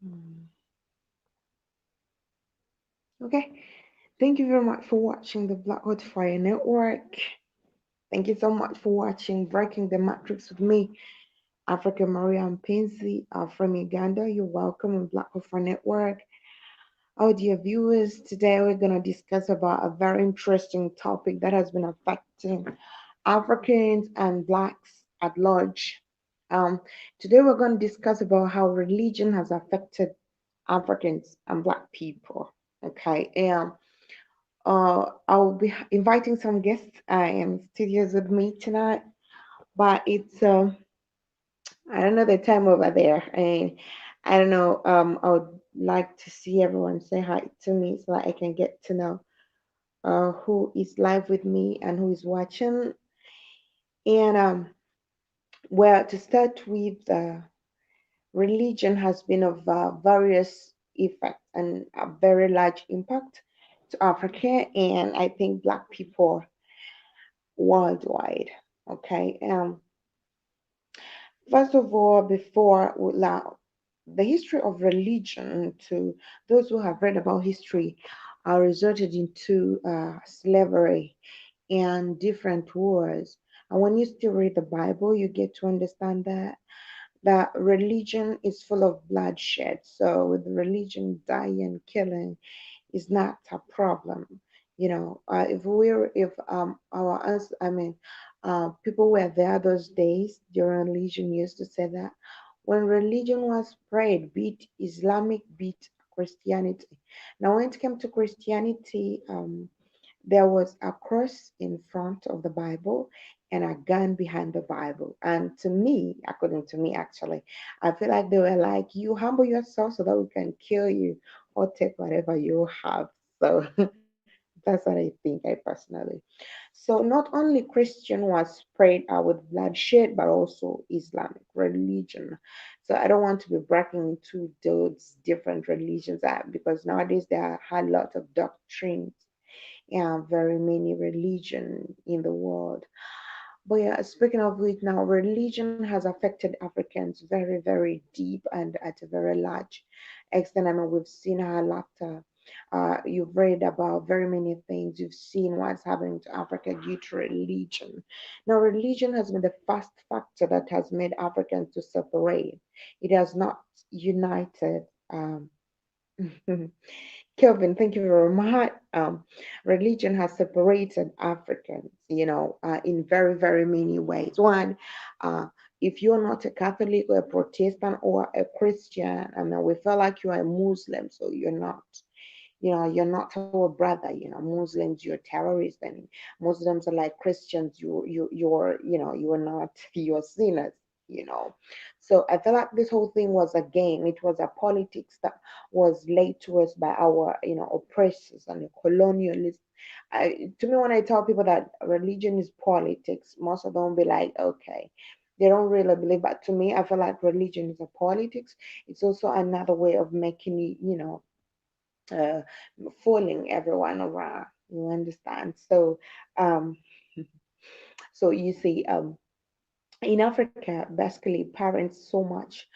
Mm. Okay. Thank you very much for watching the Black Hot Fire Network. Thank you so much for watching Breaking the Matrix with me, Africa Maria Mpenzi from Uganda. You're welcome on Black Hot Fire Network. Our dear viewers, today we're going to discuss about a very interesting topic that has been affecting Africans and Blacks at large. Um, Today we're going to discuss about how religion has affected Africans and Black people. Okay, I'll be inviting some guests in studios with me tonight, but it's I don't know the time over there, and I don't know. I would like to see everyone say hi to me so that I can get to know who is live with me and who is watching. And well, to start with, religion has been of various effects and a very large impact to Africa, and I think Black people worldwide. Okay. First of all, before we the history of religion, to those who have read about history, resulted into slavery and different wars. And when you still read the Bible, you get to understand that religion is full of bloodshed. So with religion, dying, killing is not a problem. If our ans I mean people were there those days during religion used to say that when religion was spread, be it Islamic, be it Christianity. Now when it came to Christianity, there was a cross in front of the Bible and a gun behind the Bible. And to me, according to me, actually, I feel like they were like, you humble yourself so that we can kill you or take whatever you have. So that's what I think, I personally. So not only Christian was spread with bloodshed, but also Islamic religion. So I don't want to be breaking into those different religions because nowadays there are a lot of doctrines and very many religion in the world. But yeah, speaking of which, now religion has affected Africans very, very deep and at a very large extent. I mean, we've seen how laughter. You've read about very many things. You've seen what's happening to Africa due to religion. Now, religion has been the first factor that has made Africans to separate. It has not united. Kelvin, thank you very much. Religion has separated Africans, in very, very many ways. One, uh, if you're not a Catholic or a Protestant or a Christian, I mean, we feel like you are a Muslim, so you're not. You're not our brother. Muslims, you're terrorists, and Muslims are like Christians. You're not. You're sinners. You know, so I feel like this whole thing was a game. It was a politics that was laid to us by our, oppressors and the colonialists. To me, when I tell people that religion is politics, most of them will be like, okay, they don't really believe. But to me, I feel like religion is a politics. It's also another way of making it, uh, fooling everyone around. You understand? So, um, so you see, in Africa, basically, parents so much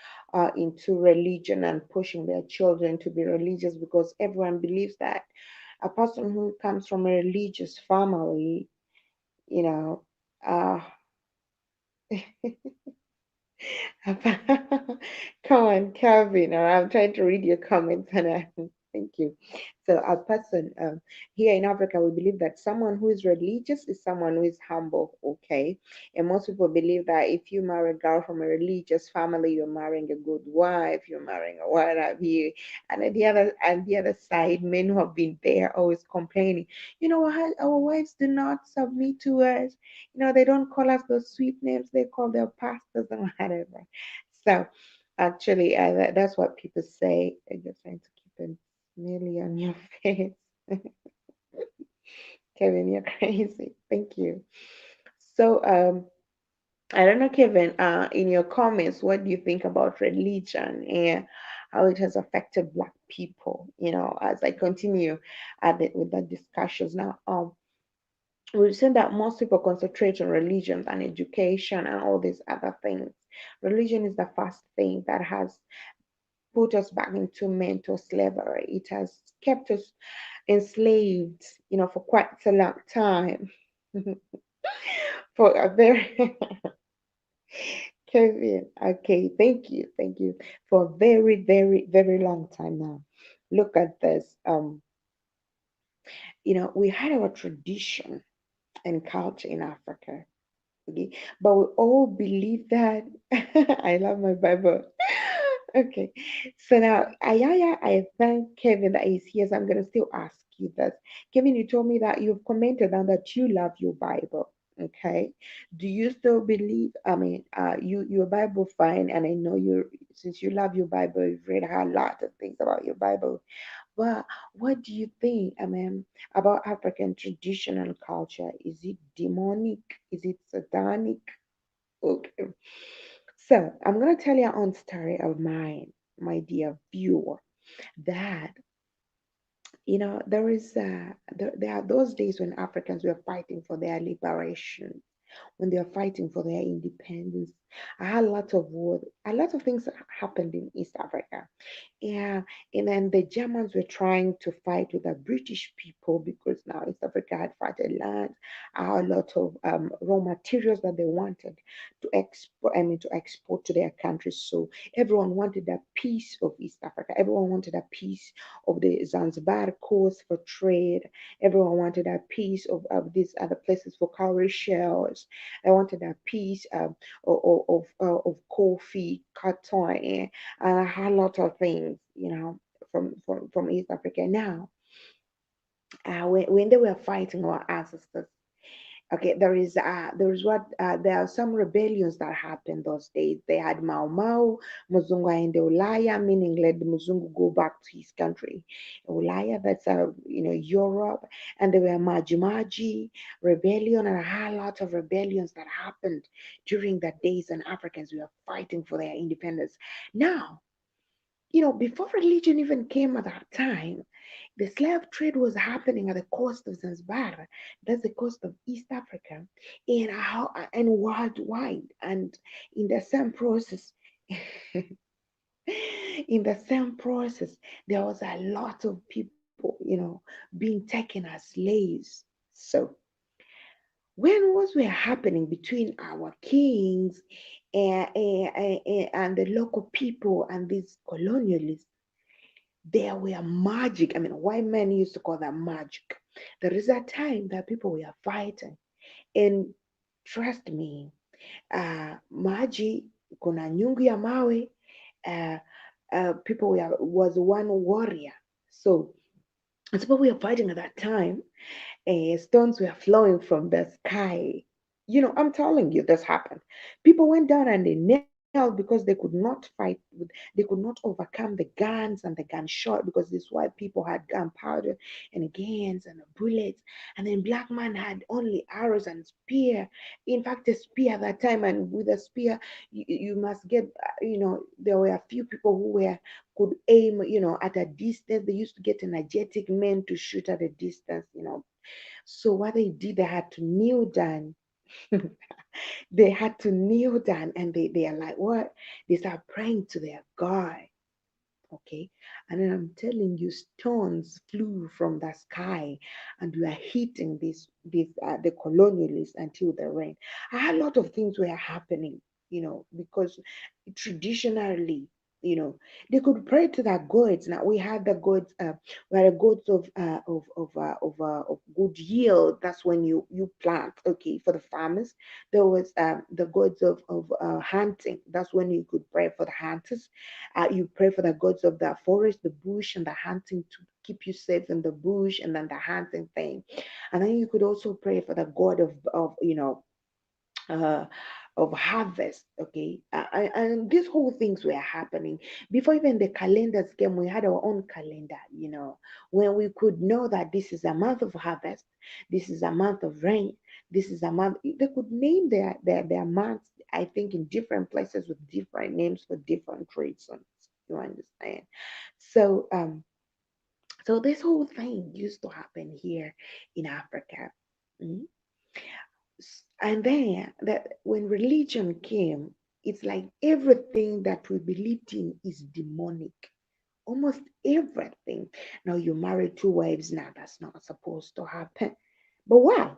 into religion and pushing their children to be religious because everyone believes that a person who comes from a religious family, you know, uh, come on, Calvin, or I'm trying to read your comments and thank you. So, a person here in Africa, we believe that someone who is religious is someone who is humble, okay? And most people believe that if you marry a girl from a religious family, you're marrying a good wife, you're marrying a what have you. And at the other side, men who have been there always complaining, our wives do not submit to us. They don't call us those sweet names, they call their pastors and whatever. So actually, that's what people say. I'm just trying to keep a smiley on your face. Kevin, you're crazy. Thank you. So, I don't know, Kevin, in your comments, what do you think about religion and how it has affected Black people? As I continue with the discussions now, we've seen that most people concentrate on religion and education and all these other things. Religion is the first thing that has put us back into mental slavery. It has kept us enslaved, for quite a long time. For a very Kevin, okay, thank you for a very, very, very long time now. Look at this. We had our tradition and culture in Africa. Okay, but we all believe that. I love my Bible. Okay, so now I thank Kevin that he's here. So I'm gonna still ask you this. Kevin, you told me that you've commented on that you love your Bible. Okay, do you still believe? I mean, your Bible fine, and I know you, since you love your Bible, you've read a lot of things about your Bible. But what do you think, I mean, about African traditional culture? Is it demonic? Is it satanic? Okay. So I'm gonna tell you on story of mine, my dear viewer, that there are those days when Africans were fighting for their liberation, when they are fighting for their independence. I had a lot of war, a lot of things happened in East Africa. Yeah, and then the Germans were trying to fight with the British people because now East Africa had fertile land, a lot of raw materials that they wanted to export. I mean, to export to their countries. So everyone wanted a piece of East Africa. Everyone wanted a piece of the Zanzibar coast for trade. Everyone wanted a piece of these other places for cowrie shells. I wanted a piece of coffee, cotton, and a whole lot of things, from East Africa. Now, when they were fighting our ancestors, okay, there are some rebellions that happened those days. They had Mau Mau, Muzungu aende Ulaya, meaning let the Muzungu go back to his country, Ulaya. That's Europe, and there were Maji Maji rebellion and a whole lot of rebellions that happened during the days, and Africans were fighting for their independence. Now, before religion even came at that time, the slave trade was happening at the coast of Zanzibar, that's the coast of East Africa, and worldwide. And in the same process, in the same process, there was a lot of people, being taken as slaves. So when wars were happening between our kings and the local people and these colonialists, there were magic. I mean, white men used to call that magic. There is a time that people were fighting, and trust me, maji, kuna nyungu ya mawe. Uh, People was one warrior. So as people were fighting at that time, stones were flowing from the sky. I'm telling you, this happened. People went down and they knelt because they could not fight they could not overcome the guns and the gunshot, because these white people had gunpowder and guns and bullets, and then black man had only arrows and spear. In fact, a spear at that time, and with a spear, you must get, there were a few people who could aim, at a distance. They used to get energetic men to shoot at a distance. So what they did, they had to kneel down. They had to kneel down, and they are like, what? They start praying to their God. Okay. And then I'm telling you, stones flew from the sky and were hitting the colonialists until the rain. A lot of things were happening, because traditionally, you know, they could pray to their gods. Now we had the gods, we had the gods of good yield. That's when you plant. Okay, for the farmers, there was the gods of hunting. That's when you could pray for the hunters. You pray for the gods of the forest, the bush, and the hunting to keep you safe in the bush, and then the hunting thing. And then you could also pray for the god uh, of harvest. Okay, and these whole things were happening before even the calendars came. We had our own calendar, when we could know that this is a month of harvest, this is a month of rain, this is a month. They could name their months, I think, in different places with different names for different reasons. You understand? So so this whole thing used to happen here in Africa. Mm. And then that when religion came, It's like everything that we believed in is demonic. Almost everything. Now you marry two wives now, that's not supposed to happen. But why?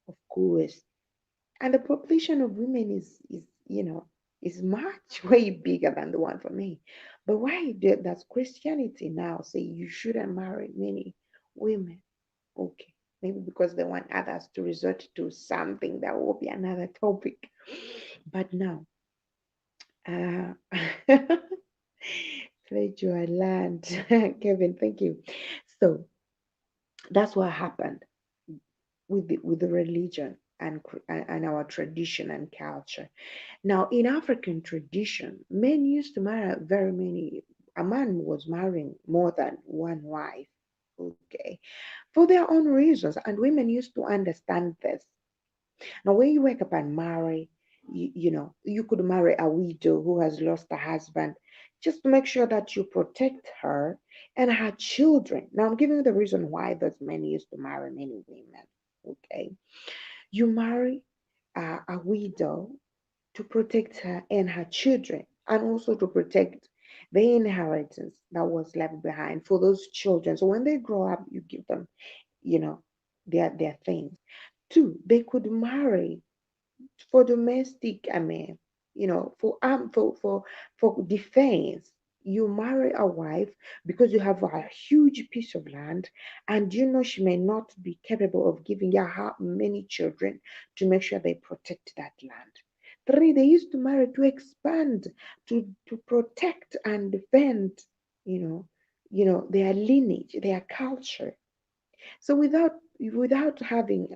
Of course. And the population of women is is much way bigger than the one for me. But why does Christianity now say you shouldn't marry many women? Okay. Maybe because they want others to resort to something that will be another topic. But now, uh, pledge your land. Kevin, thank you. So that's what happened with the religion and our tradition and culture. Now, in African tradition, men used to marry very many. A man was marrying more than one wife. Okay, for their own reasons, and women used to understand this. Now, when you wake up and marry, you could marry a widow who has lost a husband just to make sure that you protect her and her children. Now, I'm giving you the reason why those men used to marry many women. Okay. You marry a widow to protect her and her children, and also to protect the inheritance that was left behind for those children. So when they grow up, you give them, you know, their things. Two, they could marry for domestic, I mean, for defense. You marry a wife because you have a huge piece of land, and you know she may not be capable of giving you how many children to make sure they protect that land. Three, they used to marry to expand, to protect and defend, you know, their lineage, their culture. So without having,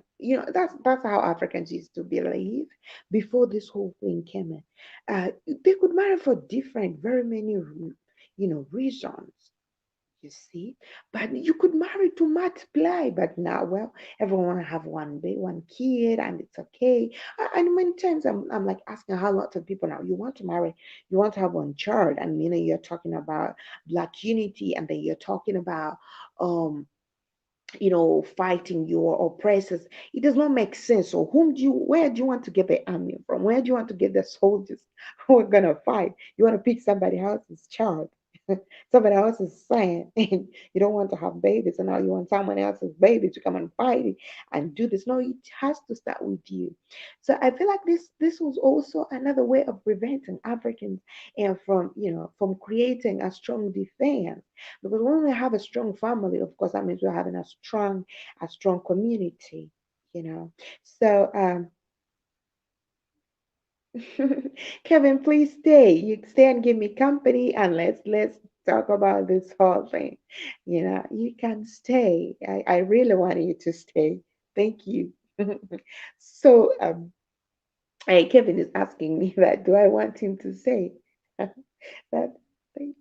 that's how Africans used to believe before this whole thing came in. They could marry for different, very many, reasons. You see, but you could marry to multiply. But now, well, everyone want to have one kid, and it's okay. And many times I'm like asking how lots of people now you want to marry, you want to have one child, and you're talking about black unity, and then you're talking about um fighting your oppressors. It does not make sense. So where do you want to get the army from? Where do you want to get the soldiers who are gonna fight? You want to pick somebody else's child, somebody else's son, and you don't want to have babies, and now you want someone else's baby to come and fight it and do this. No, it has to start with you. So I feel like this was also another way of preventing Africans and from creating a strong defense, because when we have a strong family, of course, that means we're having a strong community, you know. So, Kevin, please stay. You stay and give me company, and let's talk about this whole thing. You can stay. I really want you to stay. Thank you. So, Kevin is asking me that. Do I want him to stay? that,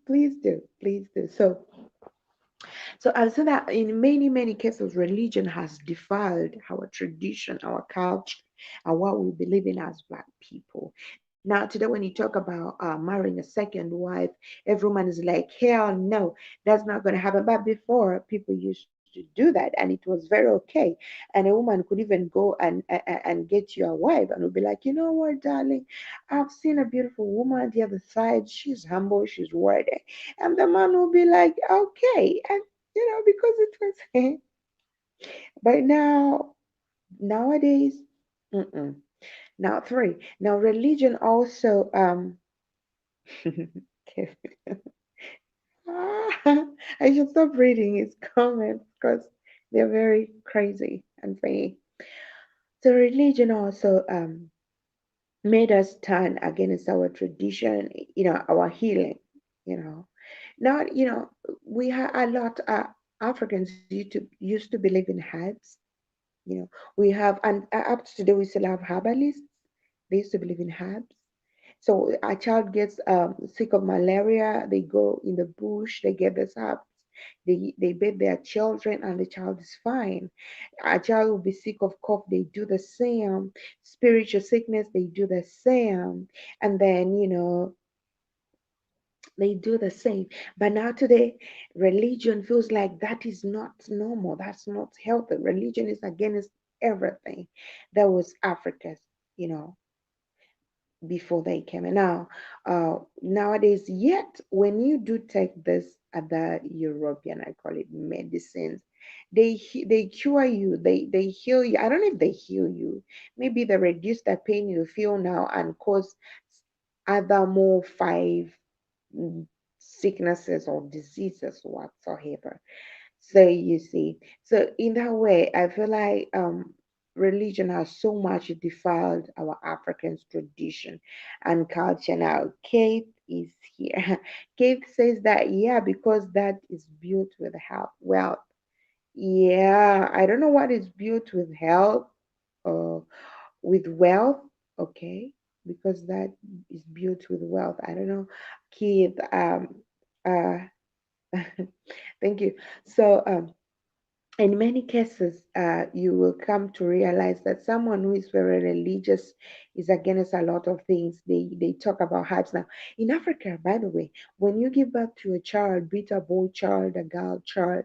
please do, please do. So I'll say that in many, many cases, religion has defiled our tradition, our culture, and what we believe in as Black people. Now, today, when you talk about marrying a second wife, everyone is like, hell no, that's not going to happen. But before, people used to do that, and it was very okay. And a woman could even go and get you a wife, and would be like, you know what, darling, I've seen a beautiful woman on the other side. She's humble, she's worthy. And the man will be like, okay. And because it was. But nowadays, mm-mm. Now three. Now religion also. I should stop reading his comments because they're very crazy and funny. So religion also made us turn against our tradition, our healing, you know. Now, we have a lot Africans used to believe in herbs. We have, and up to today, we still have herbalists. They used to believe in herbs. So a child gets sick of malaria, they go in the bush, they get this herbs. They bathe their children, and the child is fine. A child will be sick of cough, they do the same. Spiritual sickness, they do the same. And then, they do the same. But now today, religion feels like that is not normal. That's not healthy. Religion is against everything that was Africa's, you know, before they came. And now, nowadays, yet when you do take this other European, I call it medicines, they cure you, they heal you. I don't know if they heal you. Maybe they reduce the pain you feel now and cause other more five mm, sicknesses or diseases whatsoever. So you see, so in that way, I feel like religion has so much defiled our Africans' tradition and culture. Now, Kate is here. Kate says that yeah, because that is built with health. Well, yeah, I don't know what is built with health or with wealth. Okay, because that is built with wealth. I don't know, Keith. Uh, thank you. So in many cases, you will come to realize that someone who is very religious is against a lot of things. They talk about herbs. Now, in Africa, by the way, when you give birth to a child, be it a boy child, a girl child,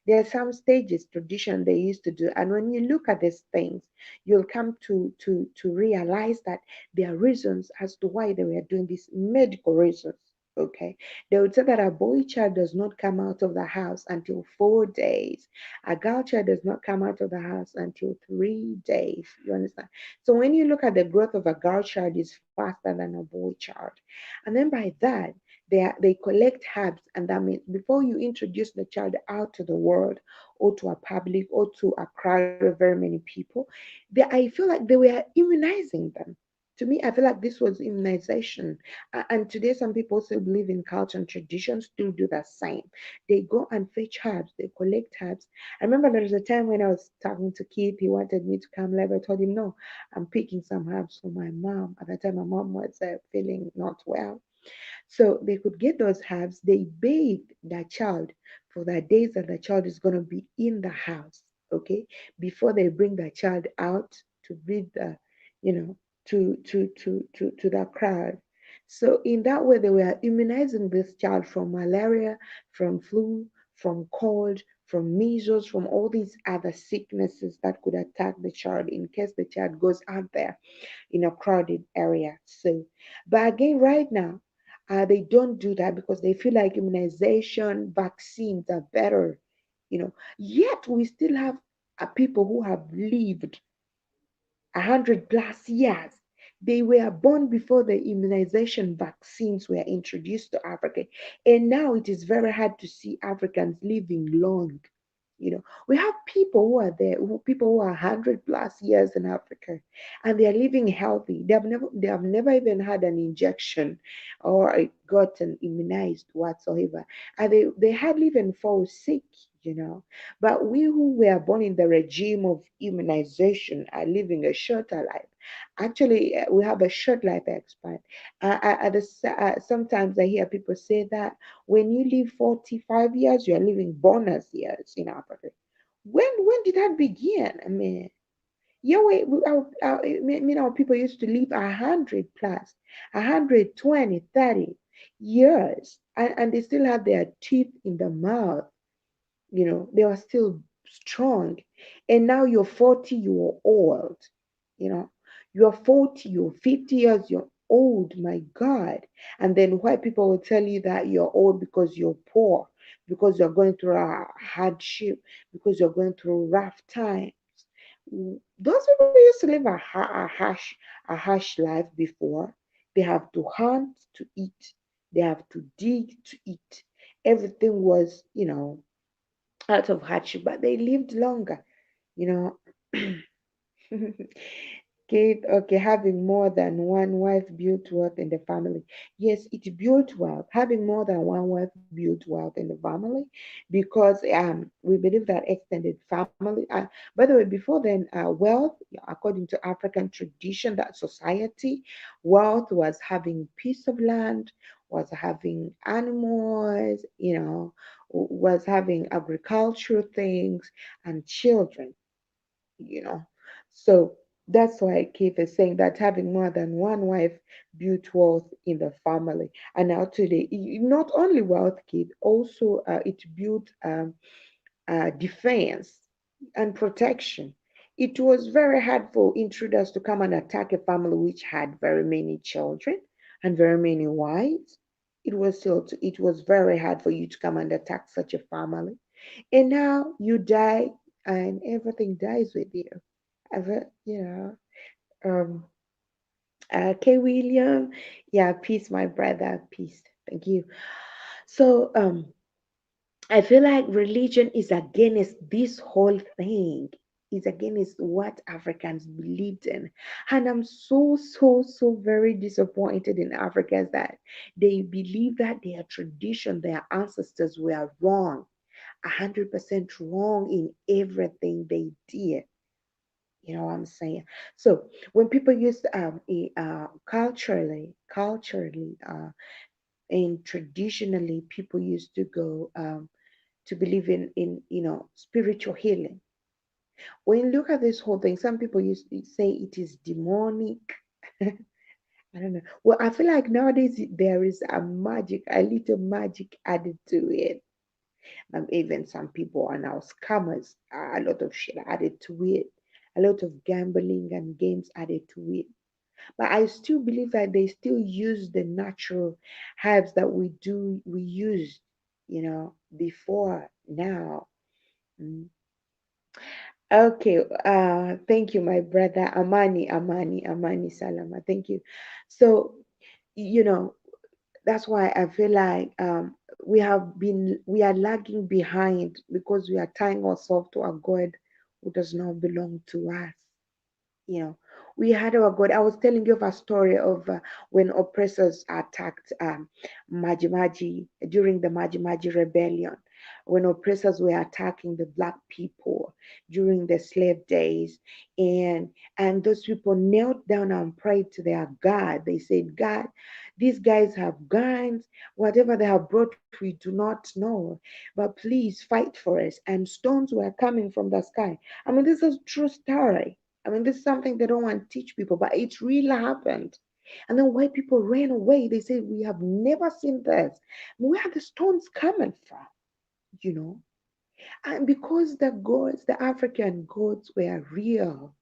there are some stages, tradition they used to do. And when you look at these things, you'll come to realize that there are reasons as to why they were doing these medical reasons. Okay, they would say that a boy child does not come out of the house until 4 days. A girl child does not come out of the house until 3 days. You understand? So when you look at the growth of a girl child is faster than a boy child. And then by that, they collect herbs, and that means before you introduce the child out to the world or to a public or to a crowd of very many people, I feel like they were immunizing them. To me, I feel like this was immunization. And today, some people still believe in culture and tradition, still do the same. They go and fetch herbs, they collect herbs. I remember there was a time when I was talking to Keith, he wanted me to come live. I told him, no, I'm picking some herbs for my mom. At that time, my mom was feeling not well. So they could get those herbs, they bathe that child for the days that the child is going to be in the house, okay, before they bring the child out to breathe the, you know, to the crowd. So in that way, they were immunizing this child from malaria, from flu, from cold, from measles, from all these other sicknesses that could attack the child in case the child goes out there in a crowded area. So, but again, right now, they don't do that because they feel like immunization, vaccines are better, you know. Yet we still have people who have lived 100 plus years. They were born before the immunization vaccines were introduced to Africa. And now it is very hard to see Africans living long. We have people who are there, people who are 100 plus years in Africa, and they are living healthy. They have never even had an injection or gotten immunized whatsoever. And they hardly even fall sick. But we who were born in the regime of immunization are living a shorter life. Actually, we have a short life expect. Sometimes I hear people say that when you live 45 years, you're living bonus years in Africa. When did that begin? I mean, yeah, our people used to live 100 plus, 120, 30 years, and they still have their teeth in the mouth. They are still strong. And now you're 40, you're old. you know you're 40, you're 50 years, you're old, my God. And then why people will tell you that you're old because you're poor, because you're going through a hardship, because you're going through rough time. Those people used to live a harsh life before. They have to hunt to eat, they have to dig to eat. Everything was, out of hardship, but they lived longer, you know. Kate, okay, having more than one wife built wealth in the family. Yes, it built wealth. Having more than one wife built wealth in the family because we believe that extended family. By the way, before then, wealth, according to African tradition, that society, wealth was having piece of land, was having animals, was having agricultural things and children you know. So that's why Keith is saying that having more than one wife built wealth in the family. And now today, not only wealth, Keith, also it built defense and protection. It was very hard for intruders to come and attack a family which had very many children and very many wives. It was very hard for you to come and attack such a family. And now you die and everything dies with you. You know, um, K. William, yeah, peace, my brother, peace. Thank you. So, I feel like religion is against this whole thing. Is against what Africans believed in. And I'm so very disappointed in Africans that they believe that their tradition, their ancestors were wrong, 100% wrong in everything they did. You know what I'm saying? So when people use culturally, and traditionally, people used to go to believe in spiritual healing. When you look at this whole thing, some people used to say it is demonic. I don't know. Well, I feel like nowadays there is a little magic added to it. Even some people are now scammers. A lot of shit added to it. A lot of gambling and games added to it. But I still believe that they still use the natural herbs that we used, before now. Mm. Okay, thank you, my brother Amani Salama. Thank you. So, you know, that's why I feel like we are lagging behind because we are tying ourselves to a God who does not belong to us. We had our God. I was telling you of a story of when oppressors attacked Majimaji during the Majimaji rebellion, when oppressors were attacking the black people during the slave days, and those people knelt down and prayed to their God. They said, God, these guys have guns, whatever they have brought, we do not know, but please fight for us. And stones were coming from the sky. I mean, this is true story. I mean, this is something they don't want to teach people, but it really happened. And then white people ran away. They said, we have never seen this. Where are the stones coming from? You know? And because the gods, the African gods were real.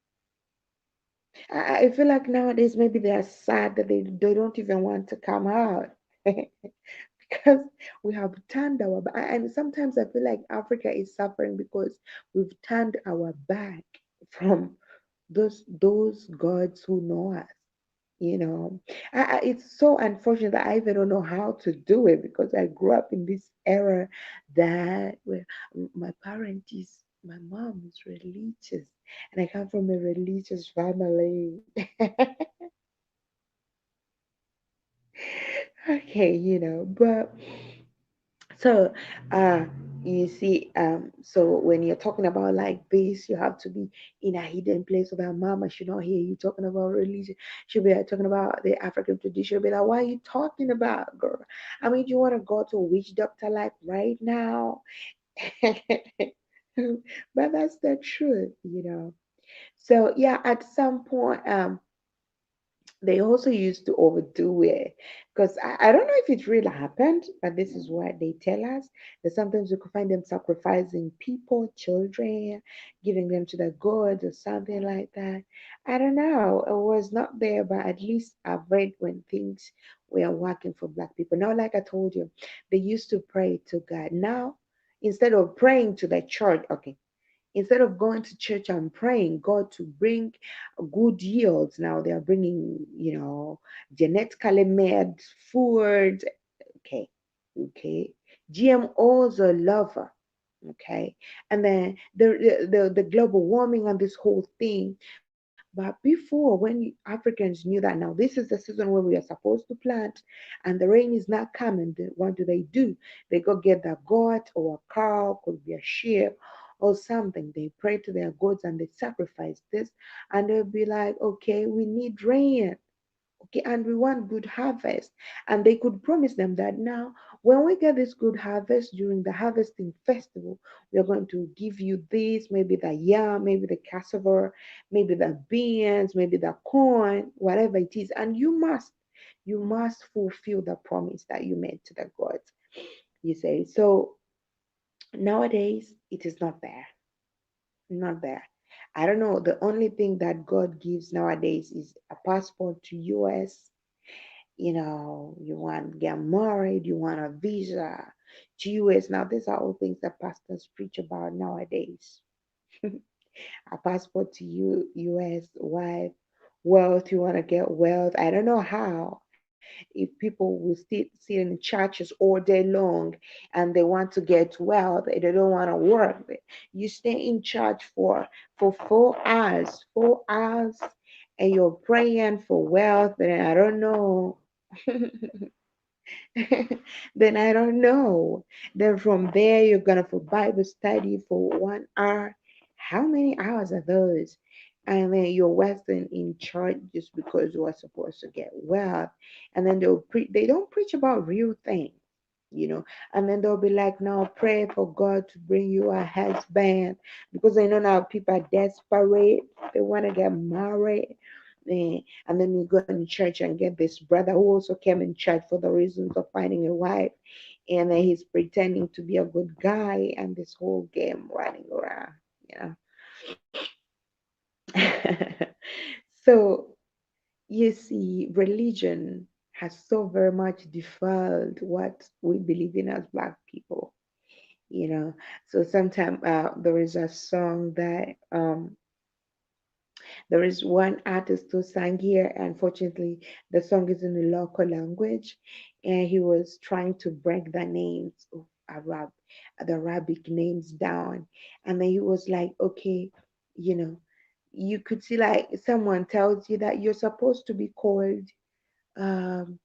I feel like nowadays maybe they are sad that they don't even want to come out. Because we have turned our back. And sometimes I feel like Africa is suffering because we've turned our back from those gods who know us. It's so unfortunate that I even don't know how to do it because I grew up in this era that where my mom is religious, and I come from a religious family. Okay, but so, uh, you see, so when you're talking about like this, you have to be in a hidden place so that mama should not hear you talking about religion. She'll be like, talking about the African tradition. She'll be like, what are you talking about, girl? I mean, you want to go to a witch doctor like right now? But that's the truth. So yeah, at some point, they also used to overdo it because I don't know if it really happened, but this is what they tell us that sometimes you could find them sacrificing people, children, giving them to the gods or something like that. I don't know. It was not there, but at least I've read when things were working for Black people. Now, like I told you, they used to pray to God. Now, instead of praying to the church, okay, instead of going to church and praying God to bring good yields, now they are bringing, genetically made food. Okay, okay. GMOs are lover. Okay, and then the global warming and this whole thing. But before, when Africans knew that now this is the season where we are supposed to plant, and the rain is not coming, what do? They go get a goat or a cow, could be a sheep or something. They pray to their gods and they sacrifice this, and they'll be like, okay, we need rain. Okay, and we want good harvest. And they could promise them that now, when we get this good harvest during the harvesting festival, we are going to give you this, maybe the yam, maybe the cassava, maybe the beans, maybe the corn, whatever it is. And you must fulfill the promise that you made to the gods. You say. So nowadays it is not there. Not there. I don't know. The only thing that God gives nowadays is a passport to US. You want to get married, you want a visa to US. Now, these are all things that pastors preach about nowadays. A passport to US, wife, wealth, you want to get wealth. I don't know how. If people will sit in churches all day long and they want to get wealth, they don't want to work. You stay in church for 4 hours, 4 hours, and you're praying for wealth, and I don't know. Then I don't know. Then from there, you're gonna for Bible study for 1 hour. How many hours are those? And then you're wasting in church just because you are supposed to get wealth. And then they don't preach about real things, you know. And then they'll be like, now pray for God to bring you a husband because they know now people are desperate. They want to get married. And then you go in church and get this brother who also came in church for the reasons of finding a wife. And then he's pretending to be a good guy and this whole game running around, you know. So you see, religion has so very much defiled what we believe in as Black people, you know. So sometimes there is a song that there is one artist who sang here. Unfortunately, the song is in the local language, and he was trying to break the names of the Arabic names down. And then he was like, okay, you know, you could see like someone tells you that you're supposed to be called, um,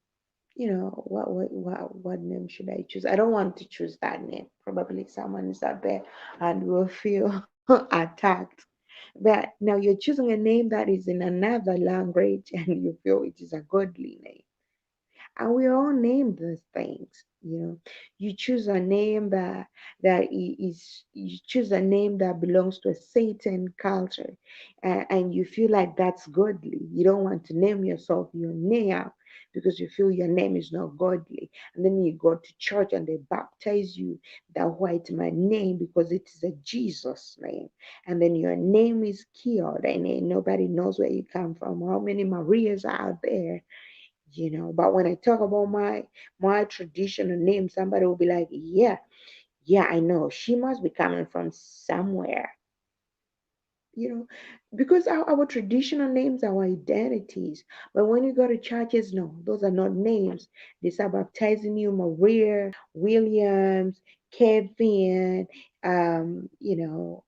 what name should I choose? I don't want to choose that name. Probably someone is out there and will feel attacked. But now you're choosing a name that is in another language and you feel it is a godly name. And we all name these things, you know. You choose a name you choose a name that belongs to a Satan culture, and you feel like that's godly. You don't want to name yourself your name because you feel your name is not godly. And then you go to church and they baptize you that white man name because it is a Jesus name. And then your name is killed and then nobody knows where you come from. How many Marias are out there? But when I talk about my traditional name, somebody will be like, yeah, I know she must be coming from somewhere, you know because our traditional names are our identities. But when you go to churches, no, those are not names. They start baptizing you Maria, Williams, Kevin, um you know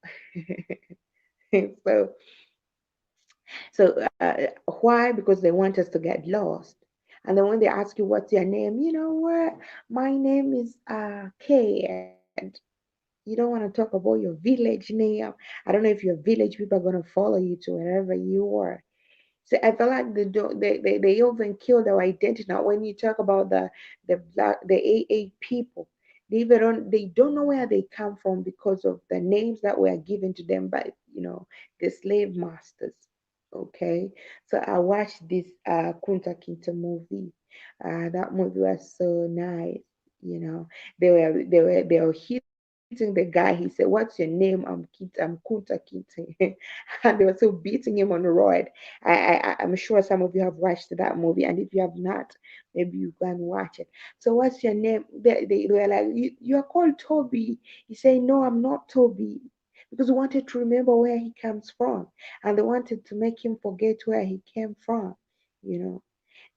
so so why? Because they want us to get lost. And then when they ask you what's your name, you know what? My name is K. And you don't want to talk about your village name. I don't know if your village people are going to follow you to wherever you are. So I feel like they even killed our identity. Now, when you talk about the AA people, they don't know where they come from because of the names that were given to them by the slave masters. Okay, so I watched this Kunta Kinte movie. That movie was so nice. You know, they were hitting the guy. He said, "What's your name?" I'm Kunta Kinte, and they were still beating him on the road. I'm sure some of you have watched that movie, and if you have not, maybe you can watch it. So, what's your name? They were like, you are called Toby. He said, "No, I'm not Toby." Because we wanted to remember where he comes from, and they wanted to make him forget where he came from, you know.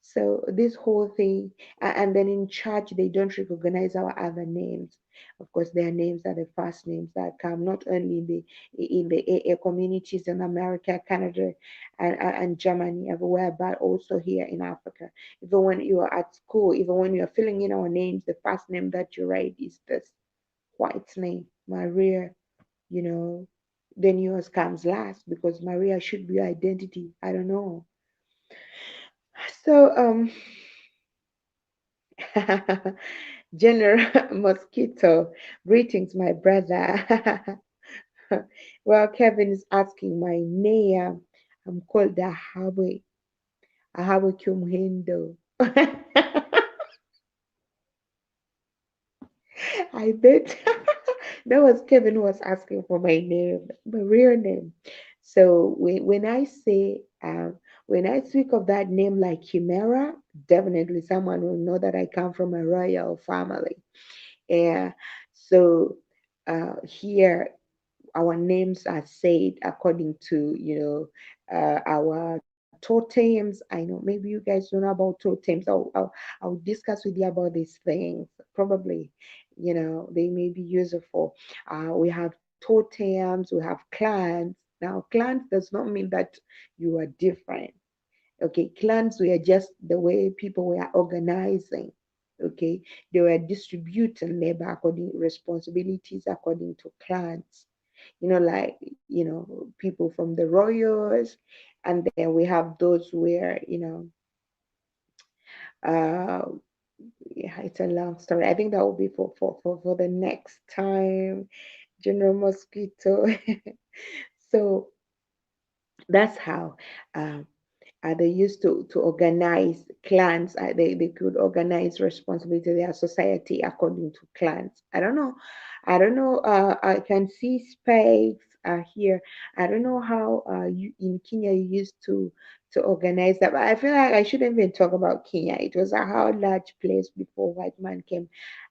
So this whole thing, and then in church they don't recognize our other names. Of course, their names are the first names that come not only in the AA communities in America, Canada, and Germany, everywhere, but also here in Africa. Even when you are at school, even when you are filling in our names, the first name that you write is this white name, Maria. You know, then yours comes last because Maria should be your identity. I don't know. So General Mosquito, greetings, my brother. Well, Kevin is asking my name. I'm called Ahawe Kumhendo. I bet that was Kevin who was asking for my name, my real name. So when I say, when I speak of that name like Chimera, definitely someone will know that I come from a royal family. And so here our names are said according to, our totems. I know maybe you guys don't know about totems. I'll discuss with you about these things. Probably, they may be useful. We have totems, we have clans. Now clans does not mean that you are different. Okay, clans were just the way people were organizing. Okay, they were distributing labor according responsibilities according to clans. Like, people from the royals, and then we have those where, uh yeah, it's a long story. I think that will be for the next time, General Mosquito. So that's how, um they used to organize clans. They could organize responsibility to their society according to clans. I don't know. I can see spades here. I don't know how you in Kenya you used to organize that. But I feel like I shouldn't even talk about Kenya. It was a how large place before white man came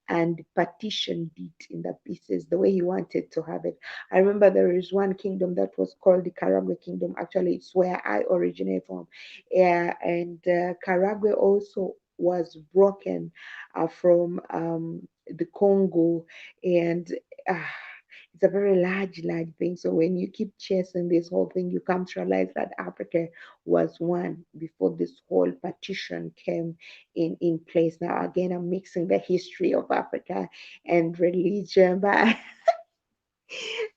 and partitioned it in the pieces the way he wanted to have it. I remember there is one kingdom that was called the Karagwe Kingdom. Actually, it's where I originate from. Yeah, and Karagwe also was broken from the Congo, and uh, it's a very large thing. So when you keep chasing this whole thing, you come to realize that Africa was one before this whole partition came in place. Now again, I'm mixing the history of Africa and religion, but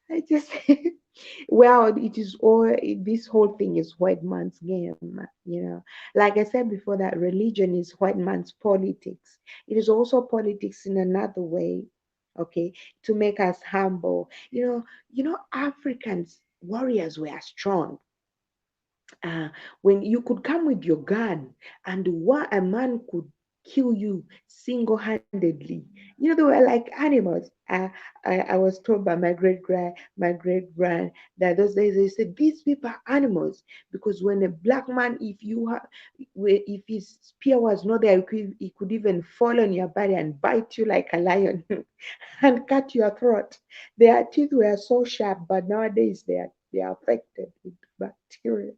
I just well, it is all this whole thing is white man's game. Like I said before, that religion is white man's politics. It is also politics in another way, okay, to make us humble. Africans warriors were strong. uh, when you could come with your gun and a man could kill you single-handedly. They were like animals. I was told by my great grand that those days they said these people are animals, because when a black man, if his spear was not there, he could even fall on your body and bite you like a lion and cut your throat. Their teeth were so sharp, but nowadays they are affected with bacteria.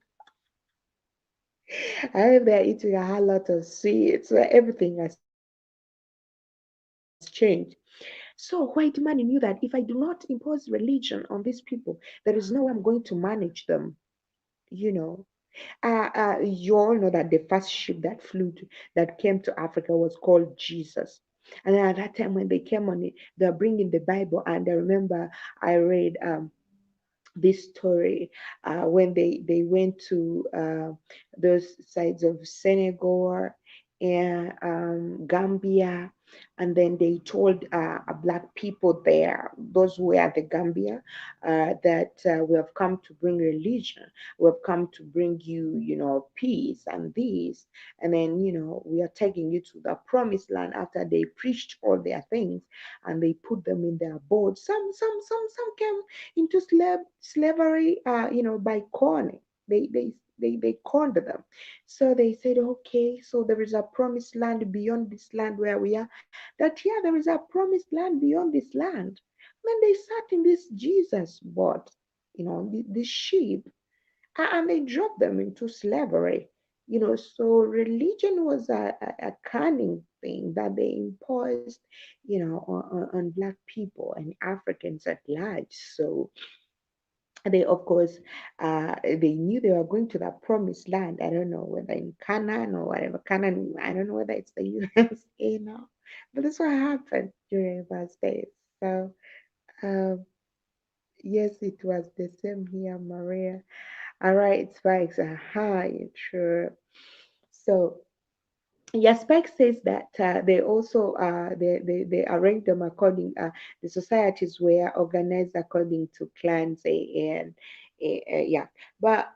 I heard they're eating a whole lot of sweets, so everything has changed. So white man knew that if I do not impose religion on these people, there is no way I'm going to manage them. You know, you all know that the first ship that came to Africa was called Jesus. And then at that time when they came on it, they're bringing the Bible, and I remember I read this story when they went to those sides of Senegal and Gambia, and then they told black people there, those who were at the Gambia, that we have come to bring religion, we have come to bring you, peace and this, and then we are taking you to the promised land. After they preached all their things and they put them in their boats, some came into slavery, by corning. They cornered them. So they said, okay, so there is a promised land beyond this land where we are. That here there is a promised land beyond this land. Then they sat in this Jesus boat, this sheep, and they dropped them into slavery. So religion was a cunning thing that they imposed, on black people and Africans at large. So they, of course, they knew they were going to the promised land. I don't know whether in Canaan or whatever. Canaan, I don't know whether it's the USA now, but that's what happened during those days. So, um, yes, it was the same here, Maria. All right, Spikes. Aha, true. So, yeah, Spike says that they also they arrange them according, the societies were organized according to clans, and Yeah, but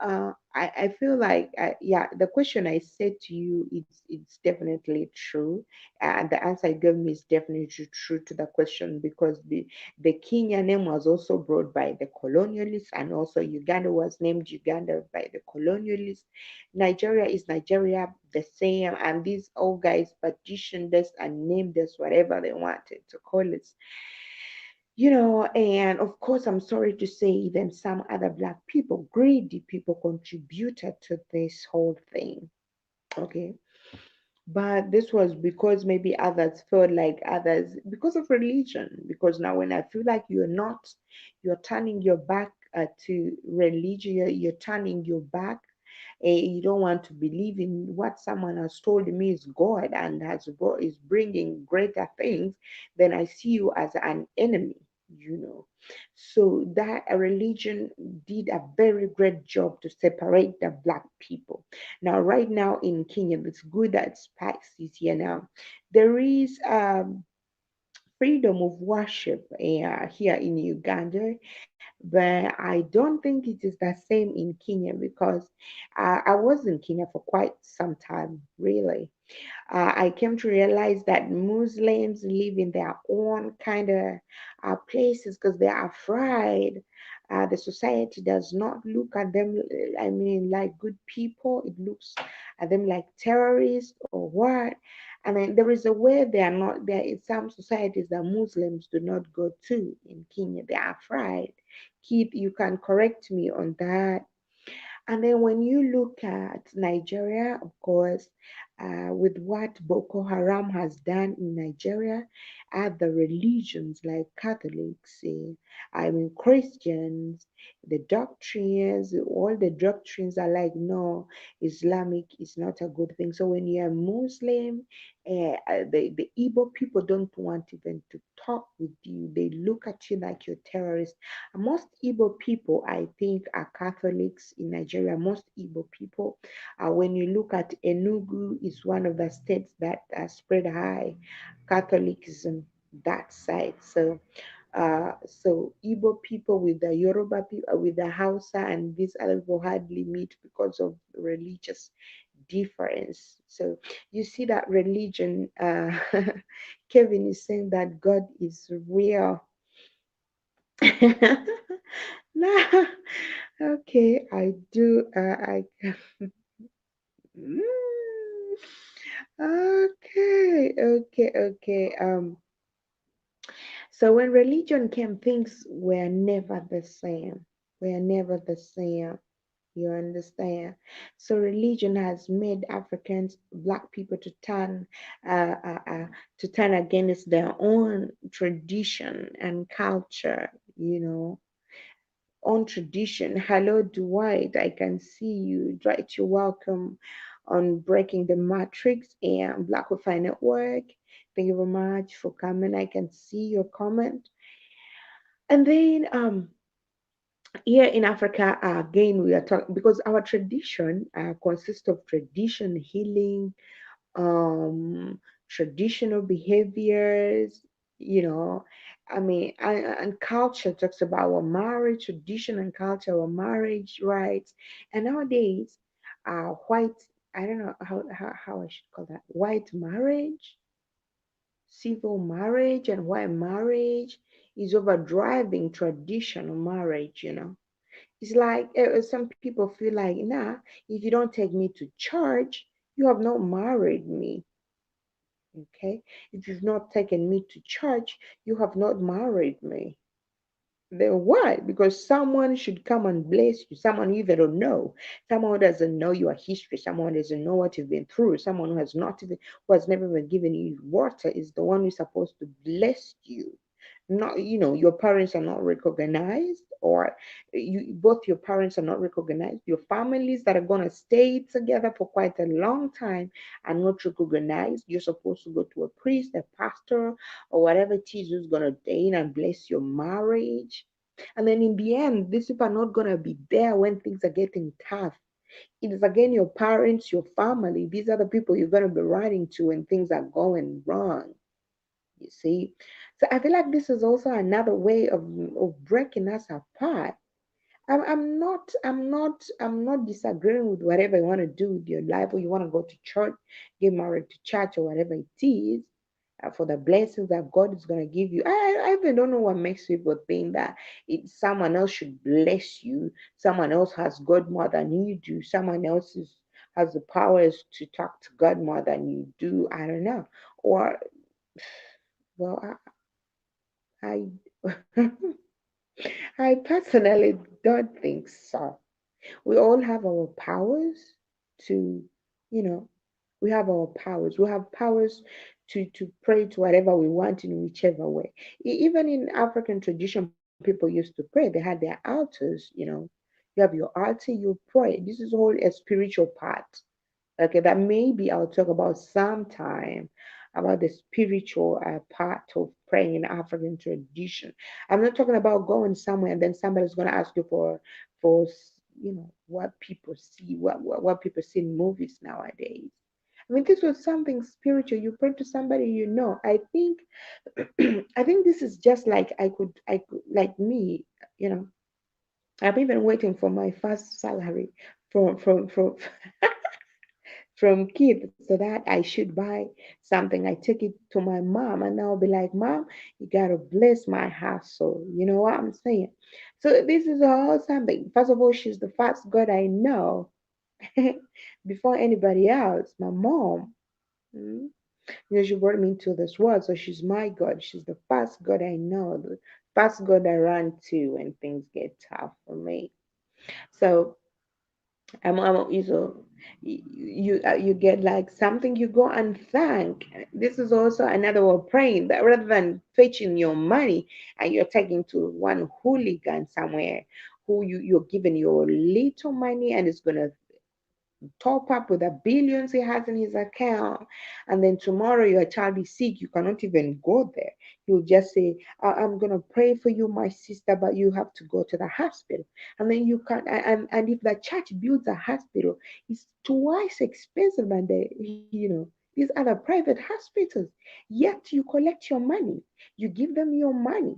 I feel like yeah, the question I said to you, it's definitely true, and the answer I gave me is definitely true to the question, because the Kenya name was also brought by the colonialists, and also Uganda was named Uganda by the colonialists. Nigeria is Nigeria, the same, and these old guys petitioned us and named us whatever they wanted to call us. And of course, I'm sorry to say, even some other black people, greedy people, contributed to this whole thing. Okay. But this was because maybe others felt like others, because of religion. Because now, when I feel like you're turning your back to religion, you're turning your back, you don't want to believe in what someone has told me is God and is bringing greater things, then I see you as an enemy. You know, so that a religion did a very great job to separate the black people. Now, right now in Kenya, it's good that Spice is here now. There is freedom of worship here in Uganda, but I don't think it is the same in Kenya, because I was in Kenya for quite some time, really. I came to realize that Muslims live in their own kind of places because they are afraid. The society does not look at them, I mean, like good people. It looks at them like terrorists or what. And then there is a way they are not there. In some societies that Muslims do not go to in Kenya, they are afraid. Keith, you can correct me on that. And then when you look at Nigeria, of course, with what Boko Haram has done in Nigeria, other religions like Catholics, I mean Christians, the doctrines, all the doctrines are like, no, Islamic is not a good thing. So when you're a Muslim, the Igbo people don't want even to talk with you. They look at you like you're terrorist. Most Igbo people, I think, are Catholics in Nigeria. Most Igbo people, when you look at Enugu, is one of the states that spread high Catholicism that side. So Igbo people with the Yoruba people, with the Hausa and these other people hardly meet because of religious difference. So you see that religion. Kevin is saying that God is real. Nah, okay, I do. Mm, okay. So when religion came, things were never the same. Were never the same. You understand? So religion has made Africans, black people, uh, uh, uh, to turn against their own tradition and culture. You know, own tradition. Hello, Dwight. I can see you. Dwight, you're welcome on Breaking the Matrix and Black Wi-Fi Network. Thank you very much for coming. I can see your comment. And then here in Africa, again, we are talking because our tradition consists of tradition, healing, um, traditional behaviors, you know. I mean, and culture talks about our marriage, tradition and culture, our marriage rights. And nowadays, white, I don't know how I should call that, white marriage, civil marriage, and white marriage is overdriving traditional marriage, you know. It's like some people feel like, nah, if you don't take me to church, you have not married me. Okay? If you've not taken me to church, you have not married me. Then why? Because someone should come and bless you. Someone you even don't know. Someone who doesn't know your history. Someone who doesn't know what you've been through. Someone who has not even, who has never been given you water is the one who's supposed to bless you. Not, your parents are not recognized, or both your parents are not recognized. Your families that are gonna stay together for quite a long time are not recognized. You're supposed to go to a priest, a pastor, or whatever it is who's gonna ordain and bless your marriage. And then in the end, these people are not gonna be there when things are getting tough. It is again your parents, your family. These are the people you're gonna be writing to when things are going wrong. You see? So I feel like this is also another way of breaking us apart. I'm not disagreeing with whatever you want to do with your life, or you want to go to church, get married to church, or whatever it is, for the blessings that God is going to give you. I even don't know what makes people think that someone else should bless you. Someone else has God more than you do. Someone else has the powers to talk to God more than you do. I don't know. Or, well, I I personally don't think so. We all have our powers to, you know, we have our powers. We have powers to pray to whatever we want in whichever way. Even in African tradition, people used to pray. They had their altars. You have your altar, you pray. This is all a spiritual part. Okay, that maybe I'll talk about sometime about the spiritual part of praying in African tradition. I'm not talking about going somewhere and then somebody's going to ask you for what people see, what people see in movies nowadays. I mean, this was something spiritual. You pray to somebody you know. I think, I think this is just like I could like me. You know, I'm even waiting for my first salary from from kids so that I should buy something. I take it to my mom and I'll be like, Mom, you gotta bless my household. You know what I'm saying? So this is all something. First of all, she's the first God I know before anybody else. My mom. mm, she brought me into this world, so she's my God. She's the first God I know, the first God I run to when things get tough for me. So you get like something you go and thank. This is also another way of praying, that rather than fetching your money and you're taking to one hooligan somewhere who you're giving your little money and it's gonna top up with the billions he has in his account, and then tomorrow your child is sick, you cannot even go there. He'll just say, I'm going to pray for you, my sister, but you have to go to the hospital. And then you can and if the church builds a hospital, it's twice expensive than these other private hospitals. Yet you collect your money, you give them your money.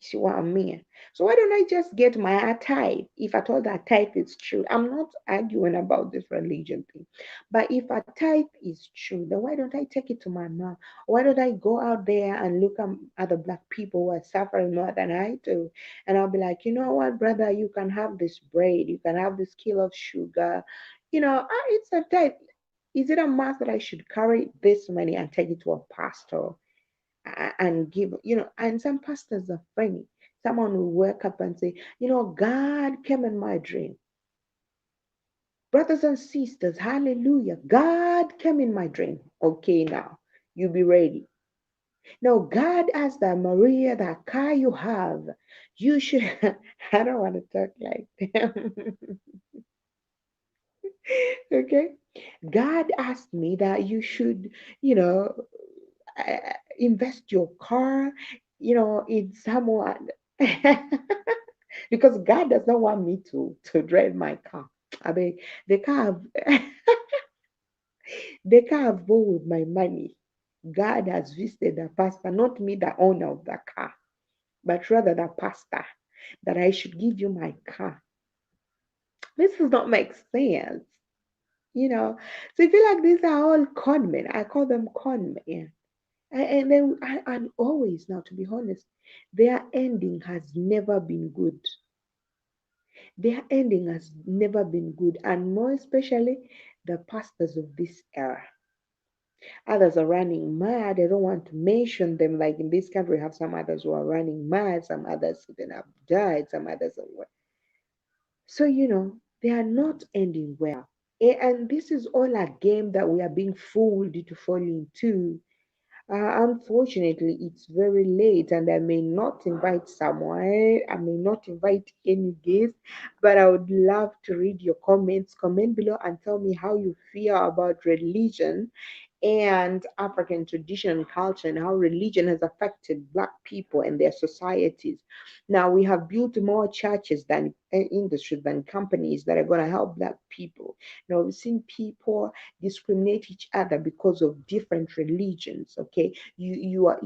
See what I mean? So why don't I just get my tithe? If I told that tithe is true, I'm not arguing about this religion thing. But if a tithe is true, then why don't I take it to my mom? Why don't I go out there and look at other black people who are suffering more than I do? And I'll be like, you know what, brother, you can have this bread, you can have this kilo of sugar. It's a tithe. Is it a must that I should carry this money and take it to a pastor? And give, and some pastors are funny. Someone will wake up and say, God came in my dream. Brothers and sisters, hallelujah. God came in my dream. Okay, now you be ready. Now, God asked that Maria, that car you have, you should. I don't want to talk like them. Okay. God asked me that you should, you know, invest your car, in someone. Because God does not want me to drive my car. I mean, they can't have, they can't have borrowed my money. God has visited the pastor, not me, the owner of the car, but rather the pastor, that I should give you my car. This does not make sense, you know. So I feel like these are all con men. I call them con men. And then and always now, to be honest, their ending has never been good. Their ending has never been good, and more especially the pastors of this era. Others are running mad. I don't want to mention them. Like in this country, we have some others who are running mad, some others even have died, some others are what. So, they are not ending well. And this is all a game that we are being fooled to fall into. Unfortunately, it's very late, and I may not invite someone. I may not invite any guest, but I would love to read your comments. Comment below and tell me how you feel about religion and African tradition and culture, and how religion has affected Black people and their societies. Now we have built more churches than industries than companies that are going to help Black people. Now we've seen people discriminate each other because of different religions. Okay, you are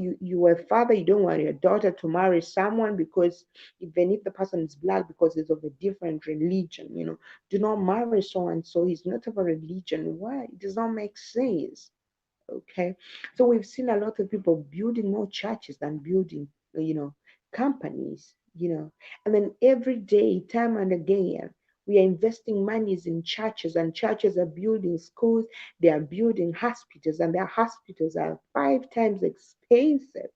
a father, you don't want your daughter to marry someone because even if the person is Black because it's of a different religion, do not marry so and so, he's not of a religion. Why? It does not make sense. Okay, so we've seen a lot of people building more churches than building companies, and then every day, time and again, we are investing monies in churches, and churches are building schools, they are building hospitals, and their hospitals are 5 times expensive.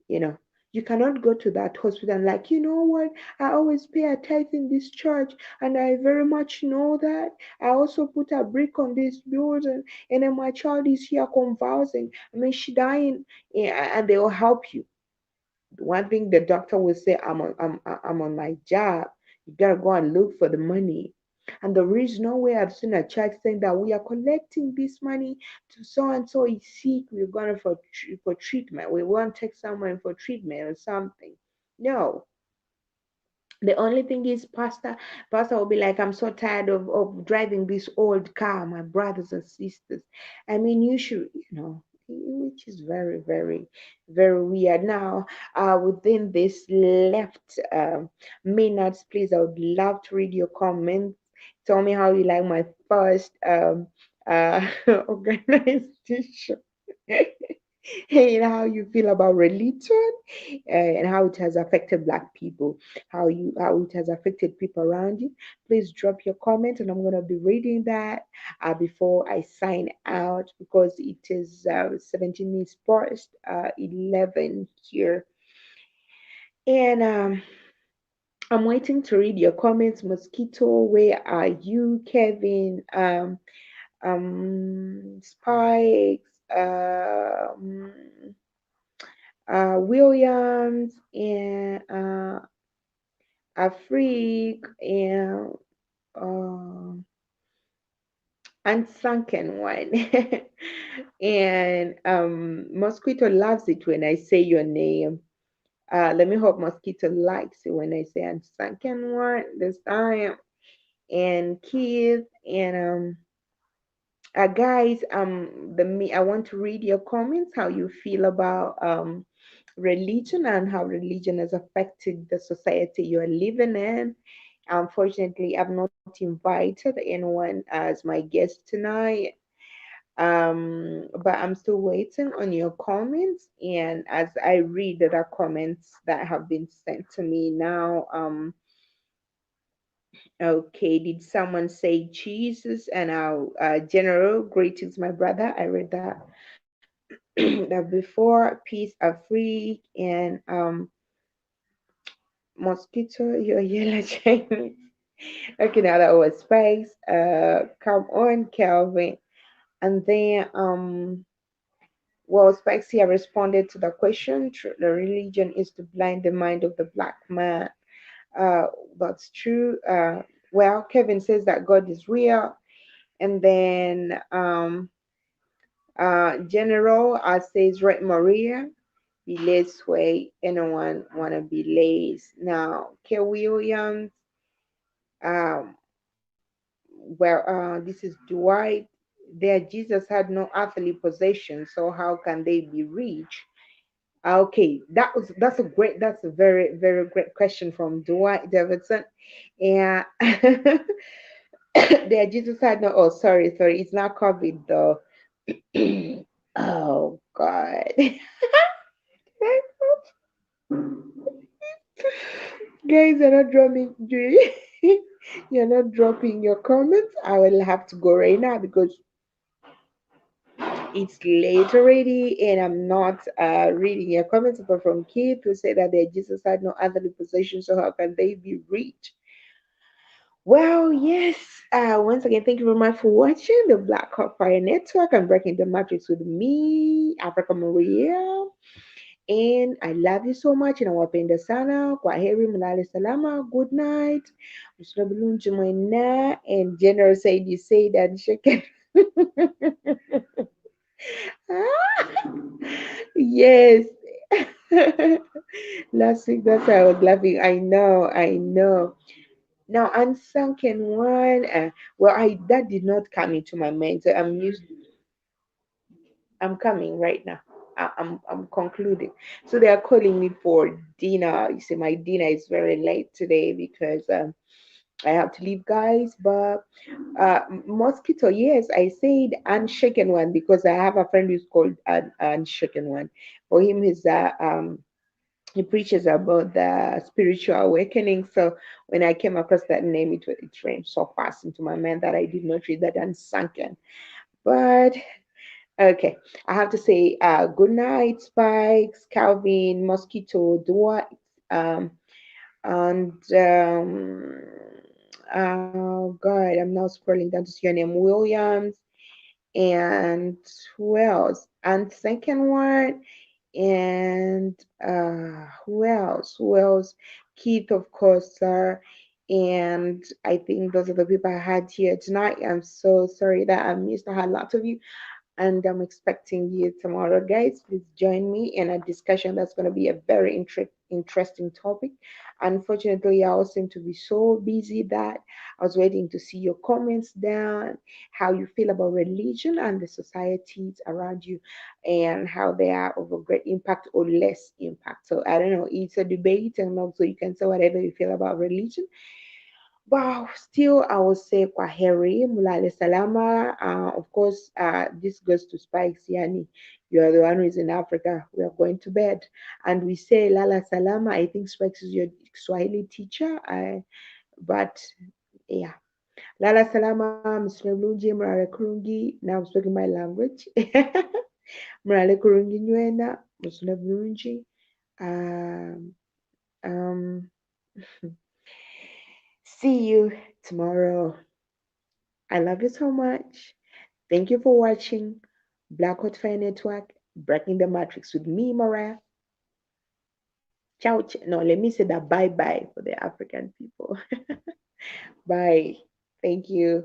you know you cannot go to that hospital and like, you know what, I always pay a tithe in this church, and I very much know that I also put a brick on this building, and then my child is here convulsing, I mean she dying, and they will help you. One thing the doctor will say, I'm on my job, you gotta go and look for the money. And there is no way I've seen a church saying that we are collecting this money to so and so is sick, we're going for treatment, we want to take someone for treatment or something. No, the only thing is, pastor will be like, I'm so tired of driving this old car, my brothers and sisters. I mean, you should, which is very, very, very weird. Now, within this left minutes, please, I would love to read your comments. Tell me how you like my first organization. And how you feel about religion, and how it has affected Black people, how it has affected people around you. Please drop your comment, and I'm gonna be reading that before I sign out, because it is 17 minutes past 11 here, and I'm waiting to read your comments. Mosquito, where are you? Kevin, Spikes, Williams, and Afrik, and uh, Unsunken One. And Mosquito loves it when I say your name. Let me hope Mosquito likes it when I say Unsunken One this time. And Keith, and guys, I want to read your comments, how you feel about religion and how religion has affected the society you are living in. Unfortunately, I've not invited anyone as my guest tonight, but I'm still waiting on your comments. And as I read the comments that have been sent to me now, okay, did someone say Jesus? And our general greetings, my brother. I read that that before. Peace, Afrik, and Mosquito, your yellow Chinese. Okay, now that was Spice. Come on, Calvin. And then well, Spice here responded to the question. The religion is to blind the mind of the Black man. Uh, that's true. Well, Kevin says that God is real. And then General says, right, Maria, be less way. Anyone wanna be lazy? Now, K. Williams, um, well, this is Dwight. There, Jesus had no earthly possession, so how can they be rich? Okay, that's a very, very great question from Dwight Davidson. And there, Jesus had no. Oh, sorry, it's not COVID though. Oh God. Guys, you're not dropping you're not dropping your comments. I will have to go right now because it's late already, and I'm not reading your comments apart from Keith who said that their Jesus had no other possession, so how can they be rich? Well, yes. Once again, thank you very much for watching the Black Hawk Fire Network and breaking the matrix with me, Africa Maria. And I love you so much. Nawapenda sana. Kwaheri, mlale salama. Good night. Msibulunji mwena. And General said you say that chicken. Yes. Last week, that's why I was laughing. I know, I know. Now, unsunken one. Well, I that did not come into my mind. So I'm used. I'm coming right now. I'm concluding. So they are calling me for dinner. You see, my dinner is very late today because I have to leave, guys. But mosquito, yes, I said unshaken one because I have a friend who's called an unshaken one. For him, he preaches about the spiritual awakening. So when I came across that name, it ran so fast into my mind that I did not read that unsunken. But okay, I have to say good night, Spikes, Calvin, Mosquito, Dwight, um, and oh God, I'm now scrolling down to see your name, Williams, and who else? And second one, and who else? Who else? Keith, of course, sir. And I think those are the people I had here tonight. I'm so sorry that I missed. I had lots of you, and I'm expecting you tomorrow, guys. Please join me in a discussion that's going to be a very interesting topic. Unfortunately, I all seem to be so busy that I was waiting to see your comments down, how you feel about religion and the societies around you, and how they are of a great impact or less impact. So I don't know, it's a debate, and also you can say whatever you feel about religion. Wow, still I will say Kwaheri, Mulale Salama. Of course, this goes to Spikes Yani. You are the one who is in Africa. We are going to bed. And we say Lala Salama. I think Spikes is your Swahili teacher. But yeah. Lala Salama, Mr. Blunji, Mrale Kurungi. Now I'm speaking my language. Mrale Kurungi Nwena, Mr. Blunji. Um, um, see you tomorrow. I love you so much. Thank you for watching Black Hot Fire Network, Breaking the Matrix with me, Mariah. Ciao. No, let me say that bye bye for the African people. Bye. Thank you.